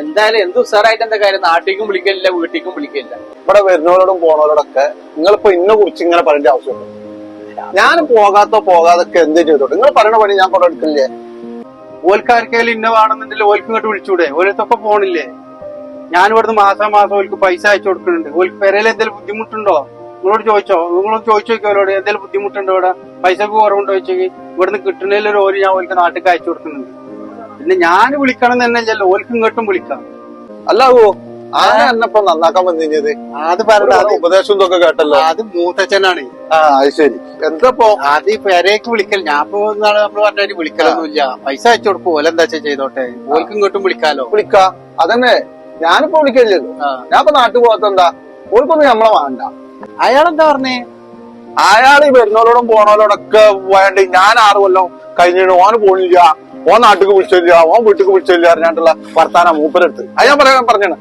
എന്തായാലും എന്ത് ഉസാറായിട്ട് എന്താ കാര്യം, നാട്ടിലേക്കും വിളിക്കലില്ല വീട്ടിലേക്കും വിളിക്കില്ല. ഇവിടെ വരുന്നവരോടും പോണവരോടൊക്കെ നിങ്ങളിപ്പോ ഇന്നെ കുറിച്ച് ഇങ്ങനെ പറയേണ്ട ആവശ്യമുണ്ട്. ഞാൻ പോകാതൊക്കെ എന്ത് ചെയ്തോട്ടെ, നിങ്ങൾ പറയുന്ന പണി ഞാൻ കൊണ്ടു എടുക്കില്ലേ? ഓൽക്കാർക്കെങ്കിലും ഇന്ന വേണമെന്നുണ്ടെങ്കിൽ ഓൽക്ക് ഇങ്ങോട്ട് വിളിച്ചൂടെ? ഓലത്തൊക്കെ പോണില്ലേ? ഞാൻ ഇവിടുന്ന് മാസം ഓൽക്ക് പൈസ അയച്ചു കൊടുക്കുന്നുണ്ട്. ഓൽക്ക് പെരയിൽ എന്തെങ്കിലും ബുദ്ധിമുട്ടുണ്ടോ? നിങ്ങളോട് ചോദിച്ചു നോക്കിയോലോട് എന്തെങ്കിലും ബുദ്ധിമുട്ടുണ്ടോ? ഇവിടെ പൈസക്ക് കുറവുണ്ടോ ചോദിച്ചെങ്കിൽ ഇവിടുന്ന് കിട്ടുന്നതിലൊരു ഓല് ഞാൻ ഓൽക്ക് നാട്ടിലേക്ക് അയച്ചു കൊടുക്കുന്നുണ്ട്. പിന്നെ ഞാൻ വിളിക്കണം തന്നെ അല്ലല്ലോ, ഓൽക്ക് ഇങ്ങോട്ടും വിളിക്കാം. അല്ലാവോ ആന എന്നപ്പോ നന്നാക്കാൻ വന്നിഞ്ഞത്? അത് പറഞ്ഞ ഉപദേശം ഇതൊക്കെ കേട്ടല്ലോ. അത് മൂത്തച്ഛനാണ്. അത് ശരി. എന്തപ്പോ അത് പെരേക്ക് വിളിക്കൽ ഞാൻ ഇപ്പൊ നമ്മള് പറഞ്ഞാൽ വിളിക്കലൊന്നുമില്ല. പൈസ അയച്ചു കൊടുക്കും, ഓലെന്താ ചെയ്തോട്ടെ. ഓൽക്ക് ഇങ്ങോട്ടും വിളിക്കാലോ. വിളിക്കാ അതന്നെ, ഞാനിപ്പോ വിളിക്കല്ലോ. ഞാൻ ഇപ്പൊ നാട്ടിൽ പോകത്തെന്താ, ഓർക്കൊന്നും നമ്മളെ വേണ്ട. അയാളെന്താ പറഞ്ഞേ? അയാൾ ഈ വരുന്നവരോടും പോണവരോടൊക്കെ വേണ്ടി ഞാൻ 6 കൊല്ലം കഴിഞ്ഞിട്ട് ഓന് പോണില്ല, ഓൻ നാട്ടിക്ക് വിളിച്ചില്ല, ഓൻ വീട്ടിക്ക് വിളിച്ചില്ല അറിഞ്ഞാണ്ടുള്ള വർത്താനം മൂപ്പരെടുത്ത് അത് ഞാൻ പറഞ്ഞാണ്.